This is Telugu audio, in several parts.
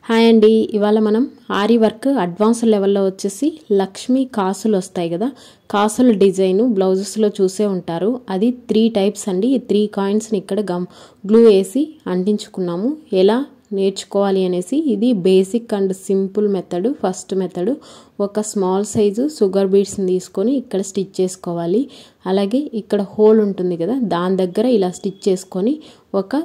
హాయ్ అండి, ఇవాళ మనం ఆరి వర్క్ అడ్వాన్స్ లెవెల్లో వచ్చేసి లక్ష్మీ కాసులు వస్తాయి కదా, కాసుల డిజైన్ బ్లౌజెస్లో చూసే ఉంటారు. అది 3 టైప్స్ అండి. ఈ 3 కాయిన్స్ని ఇక్కడ గ్లూ వేసి అంటించుకున్నాము. ఎలా నేర్చుకోవాలి అనేసి ఇది basic and simple method. First method ఒక స్మాల్ సైజు షుగర్ బీడ్స్ని తీసుకొని ఇక్కడ స్టిచ్ చేసుకోవాలి. అలాగే ఇక్కడ హోల్ ఉంటుంది కదా, దాని దగ్గర ఇలా స్టిచ్ చేసుకొని ఒక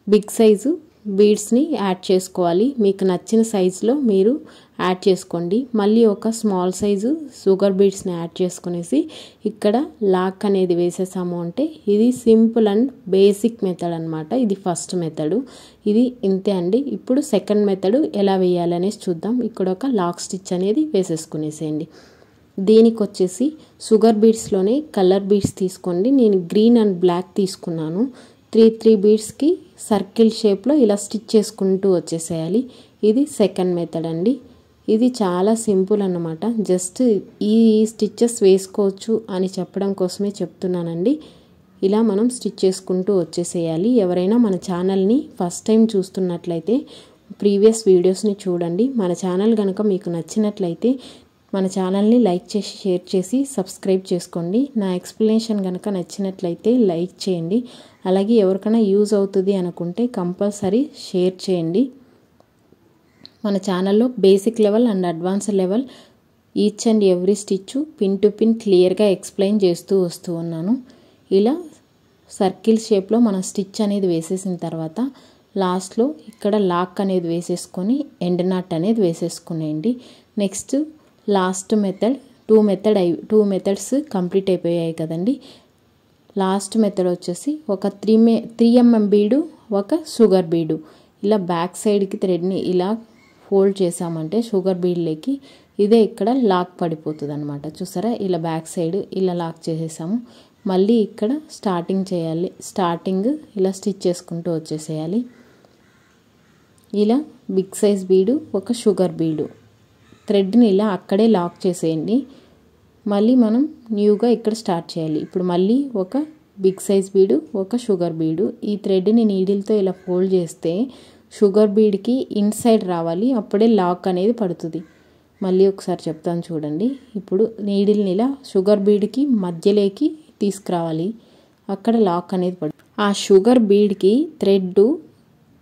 బిగ్ సైజు బీడ్స్ని యాడ్ చేసుకోవాలి. మీకు నచ్చిన సైజులో మీరు యాడ్ చేసుకోండి. మళ్ళీ ఒక స్మాల్ సైజు షుగర్ బీడ్స్ని యాడ్ చేసుకునేసి ఇక్కడ లాక్ అనేది వేసేసాము అంటే ఇది సింపుల్ అండ్ బేసిక్ మెథడ్ అనమాట. ఇది ఫస్ట్ మెథడ్. ఇది ఇంతే అండి. ఇప్పుడు సెకండ్ మెథడ్ ఎలా వేయాలనేసి చూద్దాం. ఇక్కడ ఒక లాక్ స్టిచ్ అనేది వేసేసుకునేసేయండి. దీనికి వచ్చేసి షుగర్ బీడ్స్లోనే కలర్ బీడ్స్ తీసుకోండి. నేను గ్రీన్ అండ్ బ్లాక్ తీసుకున్నాను. 3 బీడ్స్కి సర్కిల్ షేప్లో ఇలా స్టిచ్ చేసుకుంటూ వచ్చేసేయాలి. ఇది సెకండ్ మెథడ్ అండి. ఇది చాలా సింపుల్ అన్నమాట. జస్ట్ ఈ స్టిచ్చెస్ వేసుకోవచ్చు అని చెప్పడం కోసమే చెప్తున్నానండి. ఇలా మనం స్టిచ్ చేసుకుంటూ వచ్చేసేయాలి. ఎవరైనా మన ఛానల్ని ఫస్ట్ టైం చూస్తున్నట్లయితే ప్రీవియస్ వీడియోస్ని చూడండి. మన ఛానల్ కనుక మీకు నచ్చినట్లయితే మన ఛానల్ని లైక్ చేసి షేర్ చేసి సబ్స్క్రైబ్ చేసుకోండి. నా ఎక్స్ప్లెనేషన్ కనుక నచ్చినట్లయితే లైక్ చేయండి. అలాగే ఎవరికైనా యూజ్ అవుతుంది అనుకుంటే కంపల్సరీ షేర్ చేయండి. మన ఛానల్లో basic level and advance level each and every stitch pin to pin క్లియర్గా ఎక్స్ప్లెయిన్ చేస్తూ వస్తూ ఉన్నాను. ఇలా సర్కిల్ షేప్లో మనం స్టిచ్ అనేది వేసేసిన తర్వాత లాస్ట్లో ఇక్కడ లాక్ అనేది వేసేసుకొని ఎండ్ నాట్ అనేది వేసేసుకునేయండి. Next last method 2 methods complete అయిపోయాయి కదండి. లాస్ట్ మెథడ్ వచ్చేసి ఒక 3 mm బీడు, ఒక షుగర్ బీడు. ఇలా బ్యాక్ సైడ్కి థ్రెడ్ని ఇలా ఫోల్డ్ చేసామంటే షుగర్ బీడ్లోకి ఇదే ఇక్కడ లాక్ పడిపోతుంది అనమాట. చూసారా, ఇలా బ్యాక్ సైడ్ ఇలా లాక్ చేసేసాము. మళ్ళీ ఇక్కడ స్టార్టింగ్ ఇలా స్టిచ్ చేసుకుంటూ వచ్చేసేయాలి. ఇలా బిగ్ సైజ్ బీడు, ఒక షుగర్ బీడు, థ్రెడ్ని ఇలా అక్కడే లాక్ చేసేయండి. మళ్ళీ మనం న్యూగా ఇక్కడ స్టార్ట్ చేయాలి. ఇప్పుడు మళ్ళీ ఒక బిగ్ సైజ్ బీడు, ఒక షుగర్ బీడు. ఈ థ్రెడ్ని నీడిల్తో ఇలా ఫోల్డ్ చేస్తే షుగర్ బీడ్కి ఇన్సైడ్ రావాలి, అప్పుడే లాక్ అనేది పడుతుంది. మళ్ళీ ఒకసారి చెప్తాను చూడండి. ఇప్పుడు నీడిల్ని ఇలా షుగర్ బీడ్కి మధ్యలోకి తీసుకురావాలి, అక్కడ లాక్ అనేది పడుతుంది. ఆ షుగర్ బీడ్కి థ్రెడ్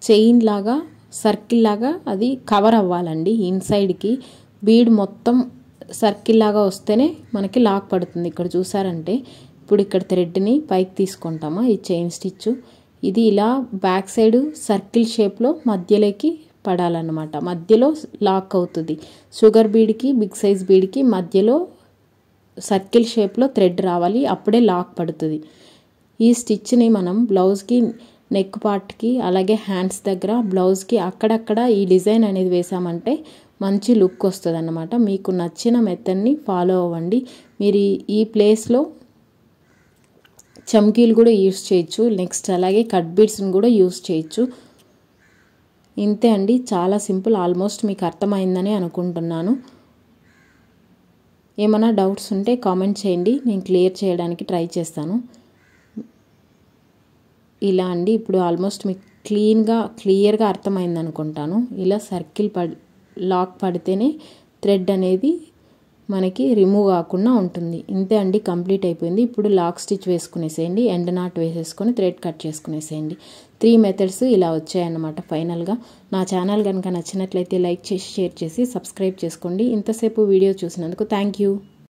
చైన్ లాగా సర్కిల్ లాగా అది కవర్ అవ్వాలండి. ఇన్సైడ్కి బీడ్ మొత్తం సర్కిల్ లాగా వస్తేనే మనకి లాక్ పడుతుంది. ఇక్కడ చూసారంటే ఇప్పుడు ఇక్కడ థ్రెడ్ని పైకి తీసుకుంటామా, ఈ చైన్ స్టిచ్ ఇది ఇలా బ్యాక్ సైడ్ సర్కిల్ షేప్లో మధ్యలోకి పడాలన్నమాట. మధ్యలో లాక్ అవుతుంది. షుగర్ బీడ్కి బిగ్ సైజ్ బీడ్కి మధ్యలో సర్కిల్ షేప్లో థ్రెడ్ రావాలి, అప్పుడే లాక్ పడుతుంది. ఈ స్టిచ్ని మనం బ్లౌజ్కి నెక్ పార్ట్కి అలాగే హ్యాండ్స్ దగ్గర బ్లౌజ్కి అక్కడక్కడ ఈ డిజైన్ అనేది వేసామంటే మంచి లుక్ వస్తుంది అన్నమాట. మీకు నచ్చిన మెథడ్ని ఫాలో అవ్వండి. మీరు ఈ ప్లేస్లో చమ్కీలు కూడా యూస్ చేయొచ్చు. నెక్స్ట్ అలాగే కట్ బీడ్స్ని కూడా యూస్ చేయొచ్చు. ఇంతే అండి, చాలా సింపుల్. ఆల్మోస్ట్ మీకు అర్థమైందని అనుకుంటున్నాను. ఏమైనా డౌట్స్ ఉంటే కామెంట్ చేయండి, నేను క్లియర్ చేయడానికి ట్రై చేస్తాను. ఇలా అండి, ఇప్పుడు ఆల్మోస్ట్ మీకు క్లియర్గా అర్థమైంది అనుకుంటాను. ఇలా సర్కిల్ లాక్ పడితేనే థ్రెడ్ అనేది మనకి రిమూవ్ కాకుండా ఉంటుంది. ఇంతే అండి, కంప్లీట్ అయిపోయింది. ఇప్పుడు లాక్ స్టిచ్ వేసుకునేసేయండి, ఎండ్ నాట్ వేసేసుకొని థ్రెడ్ కట్ చేసుకునేసేయండి. 3 మెథడ్స్ ఇలా వచ్చాయన్నమాట ఫైనల్గా. నా ఛానల్ కనుక నచ్చినట్లయితే లైక్ చేసి షేర్ చేసి సబ్స్క్రైబ్ చేసుకోండి. ఇంతసేపు వీడియో చూసినందుకు థ్యాంక్ యూ.